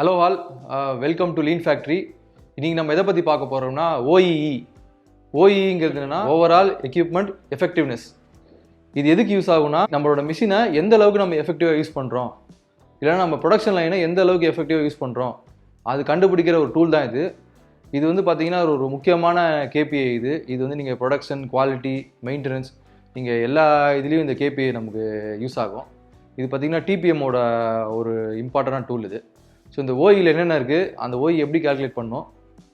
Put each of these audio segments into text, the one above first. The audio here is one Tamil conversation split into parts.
Hello all, welcome to Lean Factory. இன்னைக்கு நம்ம எதை பற்றி பார்க்க போகிறோம்னா OEE. OEEங்கிறது என்னன்னா ஓவரால் எக்யூப்மெண்ட் எஃபெக்டிவ்னஸ். இது எதுக்கு யூஸ் ஆகும்னா நம்மளோட மிஷினை எந்த அளவுக்கு நம்ம எஃபெக்டிவாக யூஸ் பண்ணுறோம், இல்லைனா நம்ம ப்ரொடக்ஷன் லைனை எந்த அளவுக்கு எஃபெக்டிவாக யூஸ் பண்ணுறோம் அது கண்டுபிடிக்கிற ஒரு டூல் தான் இது. இது வந்து பார்த்தீங்கன்னா ஒரு முக்கியமான KPI. இது வந்து நீங்கள் ப்ரொடக்ஷன், குவாலிட்டி, மெயின்டெனன்ஸ், நீங்கள் எல்லா இதுலேயும் இந்த KPI நமக்கு யூஸ் ஆகும். இது பார்த்தீங்கன்னா TPMோட ஒரு இம்பார்ட்டண்டான டூல் இது. ஸோ இந்த OEயில் என்னென்ன இருக்குது, அந்த OE எப்படி கால்குலேட் பண்ணணும்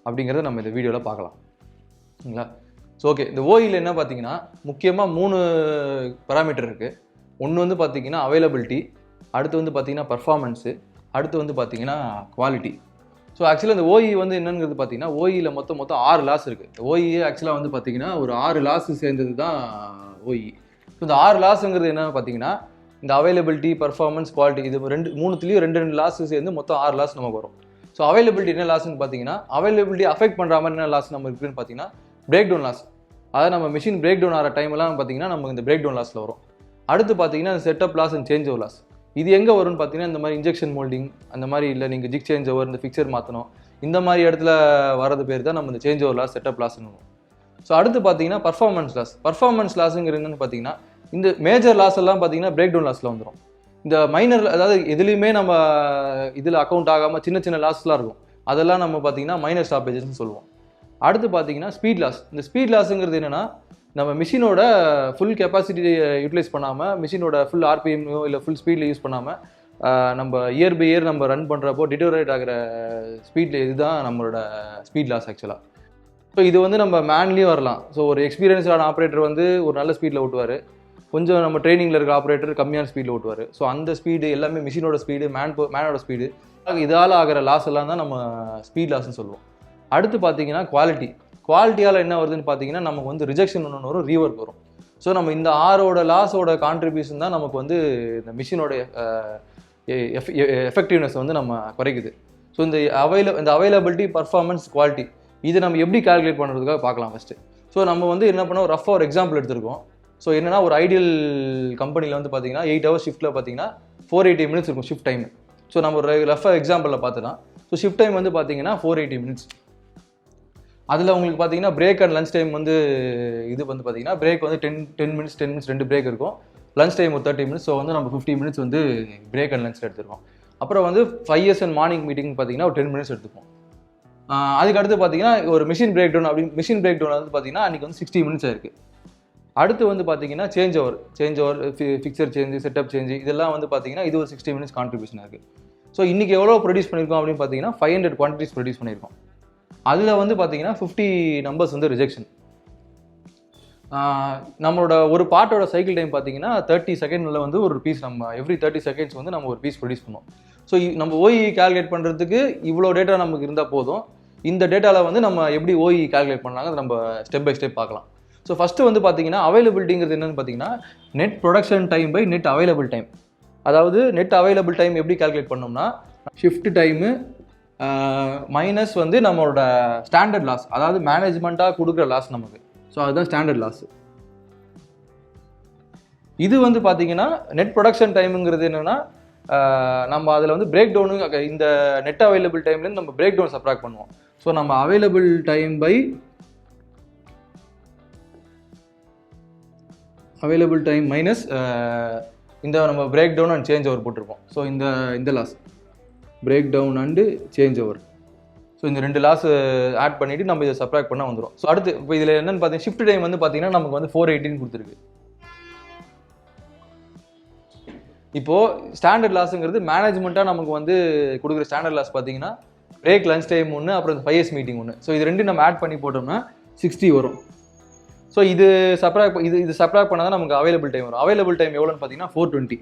அப்படிங்கிறத நம்ம இந்த வீடியோவில் பார்க்கலாம். சரிங்களா? ஸோ ஓகே, இந்த OEயில் என்ன பார்த்தீங்கன்னா முக்கியமாக 3 பராமீட்டர் இருக்குது. ஒன்று வந்து பார்த்தீங்கன்னா அவைலபிலிட்டி, அடுத்து வந்து பார்த்தீங்கன்னா பர்ஃபார்மன்ஸு, அடுத்து வந்து பார்த்தீங்கன்னா குவாலிட்டி. ஸோ ஆக்சுவலாக இந்த OE வந்து என்னங்கிறது பார்த்தீங்கன்னா OEயில் மொத்தம் 6 லாஸ் இருக்குது. OE ஆக்சுவலாக வந்து பார்த்தீங்கன்னா ஒரு 6 லாஸ் சேர்ந்தது தான் OE. ஸோ இந்த 6 லாஸுங்கிறது என்ன பார்த்தீங்கன்னா இந்த அவைலபிலிட்டி, பர்ஃபார்மன்ஸ், குவாலிட்டி, இது மூணுத்துலேயும் ரெண்டு லாஸ் சேர்ந்து மொத்தம் 6 லாஸ் நமக்கு வரும். ஸோ அவைலபிலிட்டி என்ன லாஸ்ன்னு பார்த்தீங்கன்னா அவைலபிலிட்டி அஃபெக்ட் பண்ணுற மாதிரி என்ன லாஸ் நம்ம இருக்குன்னு பார்த்தீங்கன்னா பிரேக் டவுன் லாஸ். அதாவது நம்ம மிஷின் பிரேக் டவுன் ஆகிற டைம்லாம் பார்த்தீங்கன்னா நமக்கு இந்த பிரேக் டவுன் லாஸில் வரும். அடுத்து பார்த்தீங்கன்னா setup loss and change over loss. இது எங்கே வரும்னு பார்த்தீங்கன்னா இந்த மாதிரி இன்ஜெக்ஷன் மோல்டிங் அந்த மாதிரி, இல்லை நீங்கள் ஜிக் சேஞ்ச் ஓவர், இந்த ஃபிக்சர் மாற்றணும், இந்த மாதிரி இடத்துல வரது பேர் தான் நம்ம இந்த சேஞ்ச் ஓவர் லாஸ், செட்டப் லாஸ்ன்னு. ஸோ அடுத்து பார்த்தீங்கன்னா பர்ஃபார்மன்ஸ் லாஸ். பர்ஃபார்மன்ஸ் லாஸுங்கிறதுன்னு பார்த்தீங்கன்னா இந்த மேஜர் லாஸ் எல்லாம் பார்த்தீங்கன்னா பிரேக் டவுன் லாஸில் வந்துடும். இந்த மைனர், அதாவது எதுலேயுமே நம்ம இதில் அக்கௌண்ட் ஆகாமல் சின்ன சின்ன லாஸ்லாம் இருக்கும், அதெல்லாம் நம்ம பார்த்தீங்கன்னா மைனர் ஸ்டாப்பேஜஸ்ன்னு சொல்லுவோம். அடுத்து பார்த்தீங்கன்னா ஸ்பீட் லாஸ். இந்த ஸ்பீட் லாஸுங்கிறது என்னென்னா நம்ம மிஷினோட ஃபுல் கெப்பாசிட்டி யூட்டிலைஸ் பண்ணாமல், மிஷினோட ஃபுல் RPMோ இல்லை ஃபுல் ஸ்பீடில் யூஸ் பண்ணாமல் நம்ம இயர் பை இயர் நம்ம ரன் பண்ணுறப்போ டிட்டோரேட் ஆகிற ஸ்பீடில் இதுதான் நம்மளோட ஸ்பீட் லாஸ் ஆக்சுவலாக. ஸோ இது வந்து நம்ம மேன்லேயும் வரலாம். ஸோ ஒரு எக்ஸ்பீரியன்ஸான ஆப்ரேட்டர் வந்து ஒரு நல்ல ஸ்பீடில் ஓட்டுவார், கொஞ்சம் நம்ம ட்ரைனிங்கில் இருக்க ஆப்ரேட்டர் கம்மியான ஸ்பீடில் ஓட்டுவார். ஸோ அந்த ஸ்பீடு எல்லாமே மிஷினோட ஸ்பீடு, மேனோட ஸ்பீடு, இதால் ஆகிற லாஸ் எல்லாம் தான் நம்ம ஸ்பீட் லாஸ்ன்னு சொல்லுவோம். அடுத்து பார்த்தீங்கன்னா குவாலிட்டி. குவாலிட்டியால் என்ன வருதுன்னு பார்த்தீங்கன்னா நமக்கு வந்து ரிஜெக்ஷன் ஒன்று வரும், ரீவொர்க் வரும். ஸோ நம்ம இந்த 6 லாஸோட கான்ட்ரிபியூஷன் தான் நமக்கு வந்து இந்த மிஷினோட எஃபெக்டிவ்னஸ் வந்து நம்ம குறைக்குது. ஸோ இந்த அவைலபிலிட்டி, பர்ஃபார்மன்ஸ், குவாலிட்டி இதை நம்ம எப்படி கால்குலேட் பண்ணுறதுக்காக பார்க்கலாம் ஃபஸ்ட்டு. ஸோ நம்ம வந்து என்ன பண்ணோம், ரஃபாக ஒரு எக்ஸாம்பிள் எடுத்திருக்கோம். ஸோ என்னன்னா ஒரு ஐடியல் கம்பெனியில் வந்து பார்த்தீங்கன்னா 8 ஹவர்ஸ் ஷிஃப்ட்டில் பார்த்தீங்கன்னா 480 மினிட்ஸ் இருக்கும் ஷிஃப்ட் டைம். ஸோ நம்ம ஒரு ரஃபாக எக்ஸாம்பிளில் பார்த்துக்கலாம். ஸோ ஷிஃப்ட் டைம் வந்து பார்த்தீங்கன்னா 480 மினிட்ஸ். அதில் உங்களுக்கு பார்த்தீங்கன்னா பிரேக் அண்ட் லஞ்ச் டைம் வந்து இது வந்து பார்த்தீங்கன்னா பிரேக் வந்து 10 மினிட்ஸ் 2 பிரேக் இருக்கும், லஞ்ச் டைம் ஒரு 30 மினிட்ஸ். ஸோ வந்து நம்ம 50 மினிட்ஸ் வந்து பிரேக் அண்ட் லஞ்ச் எடுத்துருக்கோம். அப்புறம் வந்து 5 and மார்னிங் மீட்டிங் பார்த்தீங்கன்னா ஒரு 10 மினிட்ஸ் எடுத்துப்போம். அதுக்கு அடுத்து பார்த்தீங்கன்னா ஒரு machine breakdown machine breakdown வந்து பார்த்தீங்கன்னா அன்றைக்கி வந்து 60 மினிட்ஸ் இருக்குது. அடுத்து வந்து பார்த்தீங்கன்னா change over, fixture change, setup change, இதெல்லாம் வந்து பார்த்தீங்கன்னா இது ஒரு 60 மினிட்ஸ் கான்ட்ரிபியூஷன் இருக்குது. ஸோ இன்றைக்கி எவ்வளோ ப்ரொடியூஸ் பண்ணியிருக்கோம் அப்படின்னு பார்த்தீங்கன்னா 500 குவான்டிட்டிஸ் ப்ரொடியூஸ் பண்ணியிருக்கோம். அதில் வந்து பார்த்தீங்கன்னா 50 நம்பர்ஸ் வந்து ரிஜெக்ஷன். நம்மளோட ஒரு பார்ட்டோட சைக்கிள் டைம் பார்த்தீங்கன்னா 30 செகண்டில் வந்து ஒரு பீஸ், நம்ம எவ்ரி 30 செகண்ட்ஸ் வந்து நம்ம ஒரு பீஸ் ப்ரொடியூஸ் பண்ணுவோம். ஸோ நம்ம OE கால்குலேட் பண்ணுறதுக்கு இவ்வளோ டேட்டா நமக்கு இருந்தால் போதும். இந்த டேட்டாவில் வந்து நம்ம எப்படி OE கால்குலேட் பண்ணாங்க அதை நம்ம ஸ்டெப் பை ஸ்டெப் பார்க்கலாம். ஸோ ஃபஸ்ட்டு வந்து பார்த்தீங்கன்னா அவைலபிலிட்டிங்கிறது என்னென்னு பார்த்தீங்கன்னா net production time by net available time. அதாவது நெட் அவைலபிள் டைம் எப்படி கால்குலேட் பண்ணோம்னா ஷிஃப்ட் டைமு மைனஸ் வந்து நம்மளோட ஸ்டாண்டர்ட் லாஸ், அதாவது மேனேஜ்மெண்ட்டாக கொடுக்குற லாஸ் நமக்கு. ஸோ அதுதான் ஸ்டாண்டர்ட் லாஸ். இது வந்து பார்த்தீங்கன்னா நெட் ப்ரொடக்ஷன் டைமுங்கிறது என்னென்னா நம்ம அதில் வந்து பிரேக் டவுனு, இந்த நெட் அவைலபிள் டைம்லேருந்து நம்ம பிரேக் டவுன் சப்ராக்ட் பண்ணுவோம். ஸோ நம்ம available time by available time minus இந்த நம்ம breakdown and change over போட்டிருப்போம். ஸோ இந்த loss breakdown and change over. So இந்த 2 லாஸ் ஆட் பண்ணிவிட்டு நம்ம இதை சப்ராக்ட் பண்ணால் வந்துடும். ஸோ அடுத்து இப்போ இதில் என்னென்னு பார்த்தீங்கன்னா ஷிஃப்ட் டைம் வந்து பார்த்தீங்கன்னா நமக்கு வந்து 480 கொடுத்துருக்கு. இப்போது ஸ்டாண்டர்ட் லாஸுங்கிறது மேனேஜ்மெண்ட்டாக நமக்கு வந்து கொடுக்குற ஸ்டாண்டர்ட் லாஸ் பார்த்தீங்கன்னா பிரேக், லஞ்ச் டைம் ஒன்று, அப்புறம் 5S மீட்டிங் ஒன்று. ஸோ இது 2 நம்ம ஆட் பண்ணி போட்டோம்னா 60 வரும். ஸோ இது சப்ராக்ட் பண்ணால் தான் நமக்கு அவைலபிள் டைம் வரும். அவைலபிள் டைம் எவ்வளோன்னு பார்த்தீங்கன்னா 420.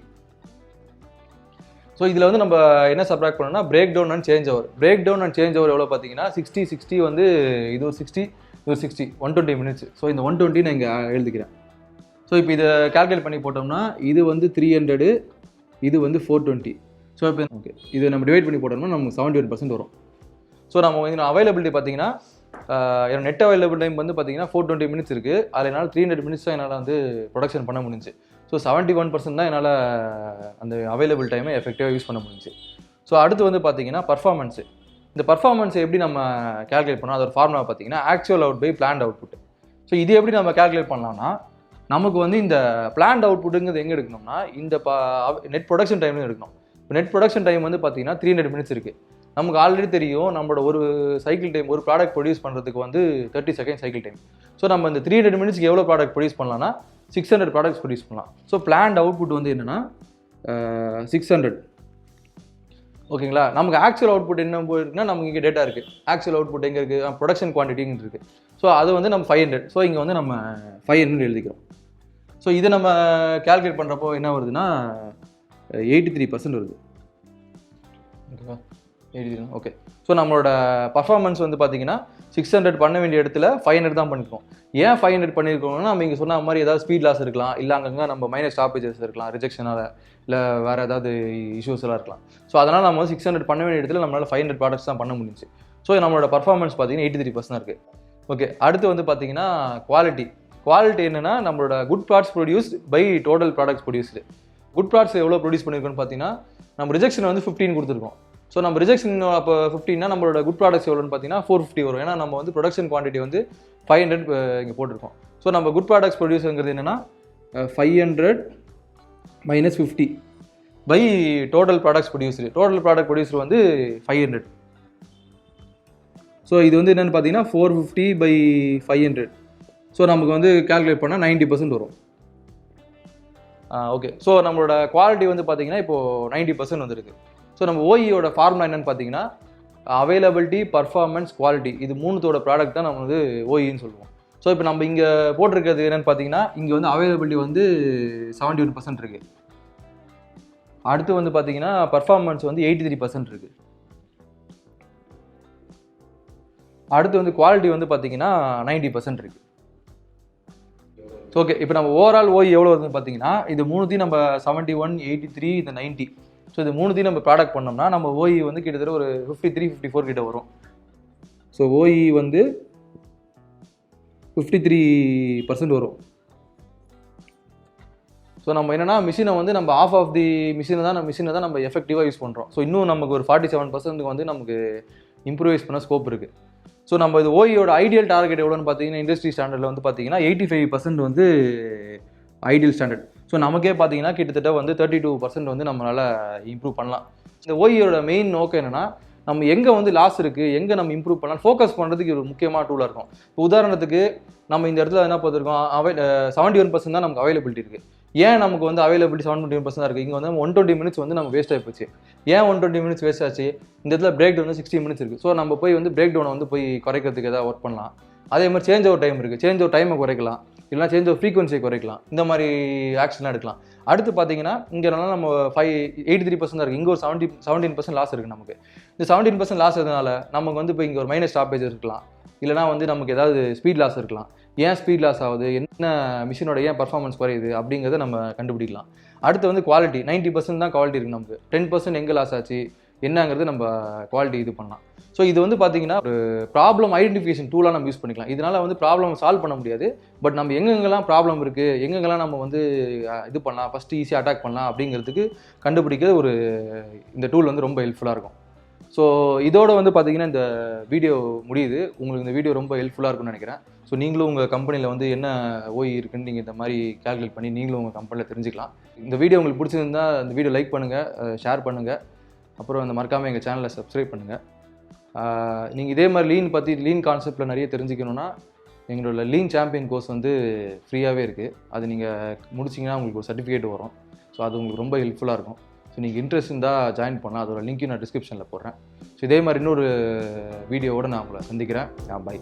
ஸோ இதில் வந்து நம்ம என்ன சப்ராக்ட் பண்ணோம்னா breakdown and change over. Breakdown and change over எவ்வளோ பார்த்தீங்கன்னா 60 வந்து இது ஒரு 60, இது ஒரு 60, 120 மினிட்ஸ். ஸோ இந்த 120 நான் இங்கே எழுதிக்கிறேன். ஸோ இப்போ இதை கால்குலேட் பண்ணி போட்டோம்னா இது வந்து 300, இது வந்து 420. ஸோ இப்போ ஓகே, இதை நம்ம டிவைட் பண்ணி போட்டோம்னா நமக்கு 71% வரும். ஸோ நம்ம வந்து அவைலபிலிட்டி பார்த்தீங்கன்னா நெட் அவைலபிள் டைம் வந்து பார்த்தீங்கன்னா 420 மினிட்ஸ் இருக்குது. அதில் என்னால் 300 மினிட்ஸ் தான் என்னால் வந்து ப்ரொடக்ஷன் பண்ண முடிஞ்சு. ஸோ 71% தான் என்னால் அந்த அவைலபிள் டைமை எஃபெக்டிவாக யூஸ் பண்ண முடிஞ்சு. ஸோ அடுத்து வந்து பார்த்தீங்கன்னா பர்ஃபார்மன்ஸு. இந்த பர்ஃபார்மன்ஸை எப்படி நம்ம கேல்குலேட் பண்ணோம், அது ஒரு ஃபார்முலா பார்த்தீங்கன்னா actual out by planned output. So இது எப்படி நம்ம கேல்குலேட் பண்ணலாம்னா, நமக்கு வந்து இந்த பிளான்ட் அவுட்புட்டுங்கிறது எங்கே எடுக்கணும்னா இந்த நெட் ப்ரொடக்ஷன் டைம்னு எடுக்கணும். இப்போ நெட் ப்ரொடக்ஷன் டைம் வந்து பார்த்தீங்கன்னா 300 minutes இருக்குது. நமக்கு ஆல்ரெடி தெரியும் நம்மளோட ஒரு சைக்கிள் டைம், ஒரு ப்ராடக்ட் ப்ரொடியூஸ் பண்ணுறதுக்கு வந்து 30 seconds சைக்கிள் டைம். ஸோ நம்ம இந்த 300 minutesக்கு எவ்வளோ ப்ராடக்ட் ப்ரொடியூஸ் பண்ணலாம்னா 600 ப்ராடக்ட்ஸ் ப்ரொடியூஸ் பண்ணலாம். ஸோ பிளான்ட் அவுட்புட் வந்து என்னென்னா 600. ஓகேங்களா. நமக்கு ஆக்சுவல் அவுட்புட் என்ன போயிருக்குன்னா நமக்கு இங்கே டேட்டா இருக்குது. ஆக்சுவல் அவுட்புட் எங்கே இருக்குது, ப்ரொடக்ஷன் குவான்டிட்டின்னு இருக்குது. ஸோ அது வந்து நம்ம 500. ஸோ இங்கே வந்து நம்ம 500 எழுதிக்கிறோம். ஸோ இதை நம்ம கேல்குலேட் பண்ணுறப்போ என்ன வருதுன்னா 83% வருது. ஓகேவா, 83. ஓகே. ஸோ நம்மளோட பர்ஃபார்மன்ஸ் வந்து பார்த்தீங்கன்னா 600 பண்ண வேண்டிய இடத்துல 500 தான் பண்ணியிருக்கோம். ஏன் 500 பண்ணியிருக்கோம்னா, நம்ம இங்கே சொன்ன மாதிரி ஏதாவது ஸ்பீட் லாஸ் இருக்கலாம், இல்லை அங்கங்கே நம்ம மைனஸ் ஸ்டாப்பேஜஸ் இருக்கலாம், ரிஜெக்ஷனால், இல்லை வேறு ஏதாவது இஷ்யூஸ் எல்லாம் இருக்கலாம். ஸோ அதனால் நம்ம 600 பண்ண வேண்டிய இடத்துல நம்மளால் 500 ப்ராடக்ட்ஸ் தான் பண்ண முடிஞ்சிச்சு. ஸோ நம்மளோட பர்ஃபார்மன்ஸ் பார்த்தீங்கன்னா 83% இருக்குது. ஓகே. அடுத்து வந்து பார்த்தீங்கன்னா குவாலிட்டி என்னென்னா நம்மளோட good products produced by total products produced. Good products எவ்வளோ ப்ரொடியூஸ் பண்ணியிருக்கோன்னு பார்த்தீங்கன்னா நம்ம ரிஜெக்ஷன் வந்து 15 கொடுத்துருக்கோம். ஸோ நம்ம ரிஜெக்ஷன் அப்போ 15னா நம்மளோட குட் ப்ராடக்ட்ஸ் எவ்வளோன்னு பார்த்தீங்கன்னா 450 வரும். ஏன்னா நம்ம வந்து ப்ரொடக்ஷன் குவான்டிட்டி வந்து 500 இங்கே போட்டிருக்கோம். ஸோ நம்ம குட் ப்ராடக்ட்ஸ் ப்ரொடியூஸுங்கிறது என்னென்னா 500 - 50 by total products producer. Total product producer வந்து 500. ஸோ இது வந்து என்னென்னு பார்த்தீங்கன்னா 450 பை 500. ஸோ நமக்கு வந்து கேல்குலேட் பண்ணால் 90% வரும். ஓகே. ஸோ நம்மளோட குவாலிட்டி வந்து பார்த்தீங்கன்னா இப்போது 90% வந்துருக்கு. ஸோ நம்ம ஓஇயோட ஃபார்முலா என்னென்னு பார்த்தீங்கன்னா அவைலபிலிட்டி, பர்ஃபார்மன்ஸ், குவாலிட்டி, இது மூணுத்தோட ப்ராடக்ட் தான் நம்ம வந்து ஓஇன்னு சொல்லுவோம். ஸோ இப்போ நம்ம இங்கே போட்டிருக்கிறது என்னென்னு பார்த்தீங்கன்னா இங்கே வந்து அவைலபிலிட்டி வந்து 71% இருக்குது. அடுத்து வந்து பார்த்தீங்கன்னா பர்ஃபார்மன்ஸ் வந்து 83% இருக்குது. அடுத்து வந்து குவாலிட்டி வந்து பார்த்தீங்கன்னா 90% இருக்குது. ஓகே. இப்போ நம்ம ஓவரால் ஓஇ எவ்வளோ வருதுன்னு பார்த்தீங்கன்னா இது மூணுத்தையும் நம்ம 71, 83, இந்த 90. ஸோ இது மூணுத்தையும் நம்ம ப்ராடக்ட் பண்ணோம்னா நம்ம ஓஇ வந்து கிட்டத்தட்ட ஒரு 53, 54 கிட்ட வரும். ஸோ ஓஇ வந்து 53% வரும். ஸோ நம்ம என்னென்னா மிஷினை வந்து நம்ம ஆஃப் தி மிஷினை தான் நம்ம எஃபெக்டிவாக யூஸ் பண்ணுறோம். ஸோ இன்னும் நமக்கு ஒரு 47% வந்து நமக்கு இம்ப்ரூவைஸ் பண்ண ஸ்கோப் இருக்குது. ஸோ நம்ம இது ஓஇயோட ஐடியல் டார்கெட் எவ்வளோன்னு பார்த்தீங்கன்னா இண்டஸ்ட்ரி ஸ்டாண்டர்டில் வந்து பார்த்தீங்கன்னா 85% வந்து ஐடியல் ஸ்டாண்டர்ட். ஸோ நமக்கே பார்த்தீங்கன்னா கிட்டத்தட்ட வந்து 32% வந்து நம்மளால் இம்ப்ரூவ் பண்ணலாம். இந்த ஓஇயோட மெயின் நோக்கம் என்னென்னா நம்ம எங்கே வந்து லாஸ் இருக்குது, எங்கே நம்ம இம்ப்ரூவ் பண்ணலாம், ஃபோக்கஸ் பண்ணுறதுக்கு ஒரு முக்கியமான டூலாக இருக்கும். இப்போ உதாரணத்துக்கு நம்ம இந்த இடத்துல என்ன பார்த்துருக்கோம், 71% தான் நமக்கு அவைலபிலிட்டி இருக்குது. ஏன் நமக்கு வந்து அவைலபிலிட்டி 71% தான் இருக்குது? இங்கே வந்து 120 minutes வந்து நம்ம வேஸ்ட் ஆகி போச்சு. ஏன் 120 minutes வேஸ்ட் ஆச்சு? இந்த இடத்துல பிரேக் டவுன் வந்து 60 minutes இருக்குது. ஸோ நம்ம போய் வந்து பிரேக் டவுனை வந்து போய் குறைக்கிறதுக்கு ஏதாவது ஒர்க் பண்ணலாம். அதே மாதிரி சேஞ்ச் ஓவர் டைம் இருக்குது. சேஞ்ச் ஓவர் டைமை குறைக்கலாம், இல்லைனா சேஞ்ச் ஓவர் ஃப்ரீக்வன்சியை குறைக்கலாம். இந்த மாதிரி ஆக்ஷன்லாம் எடுக்கலாம். அடுத்து பார்த்தீங்கன்னா இங்கே நல்லா நம்ம 83% தான் இருக்குது. இங்கே ஒரு 17% லாஸ் இருக்குது நமக்கு. இந்த 17% லாஸ் இருந்தனால நமக்கு வந்து இப்போ இங்கே ஒரு மைனஸ் ஸ்டாப்பேஜ் இருக்கலாம், இல்லைனா வந்து நமக்கு ஏதாவது ஸ்பீட் லாஸ் இருக்கலாம். ஏன் ஸ்பீட் லாஸ் ஆகுது, என்ன மிஷினோட ஏன் பர்ஃபார்மன்ஸ் குறையுது அப்படிங்கிறத நம்ம கண்டுபிடிக்கலாம். அடுத்து வந்து குவாலிட்டி 90% தான் குவாலிட்டி இருக்குது நமக்கு. 10% எங்கே லாஸ் ஆச்சு என்னங்கிறது நம்ம குவாலிட்டி இது பண்ணலாம். ஸோ இது வந்து பார்த்தீங்கன்னா ஒரு ப்ராப்ளம் ஐடென்டிஃபிகேஷன் டூலாக நம்ம யூஸ் பண்ணிக்கலாம். இதனால் வந்து ப்ராப்ளம் சால்வ் பண்ண முடியாது, பட் நம்ம எங்கெங்கெல்லாம் ப்ராப்ளம் இருக்குது, எங்கெங்கெல்லாம் நம்ம வந்து இது பண்ணலாம், ஃபஸ்ட்டு ஈஸியாக அட்டாக் பண்ணலாம் அப்படிங்கிறதுக்கு கண்டுபிடிக்கிறது ஒரு இந்த டூல் வந்து ரொம்ப ஹெல்ப்ஃபுல்லாக இருக்கும். ஸோ இதோட வந்து பார்த்தீங்கன்னா இந்த வீடியோ முடியுது. உங்களுக்கு இந்த வீடியோ ரொம்ப ஹெல்ப்ஃபுல்லாக இருக்கும்னு நினைக்கிறேன். ஸோ நீங்களும் உங்கள் கம்பெனியில் வந்து என்ன ஓஇ இருக்குன்னு நீங்கள் இந்த மாதிரி கேல்குலேட் பண்ணி நீங்களும் உங்கள் கம்பெனியில் தெரிஞ்சுக்கலாம். இந்த வீடியோ உங்களுக்கு பிடிச்சிருந்தா இந்த வீடியோ லைக் பண்ணுங்கள், ஷேர் பண்ணுங்கள், அப்புறம் இந்த மறக்காமல் எங்கள் சேனலை சப்ஸ்கிரைப் பண்ணுங்கள். நீங்கள் இதே மாதிரி லீன் கான்செப்டில் நிறைய தெரிஞ்சுக்கணுன்னா எங்களோட லீன் சாம்பியன் கோர்ஸ் வந்து ஃப்ரீயாகவே இருக்குது. அது நீங்கள் முடிச்சிங்கன்னா உங்களுக்கு ஒரு சர்டிஃபிகேட் வரும். ஸோ அது உங்களுக்கு ரொம்ப ஹெல்ப்ஃபுல்லாக இருக்கும். ஸோ நீங்கள் இன்ட்ரெஸ்ட் இருந்தால் ஜாயின் பண்ணலாம். அதோட லிங்க்கையும் நான் டிஸ்கிரிப்ஷனில் போடுறேன். ஸோ இதே மாதிரி இன்னொரு வீடியோவோடு நான் உங்களை சந்திக்கிறேன். பை.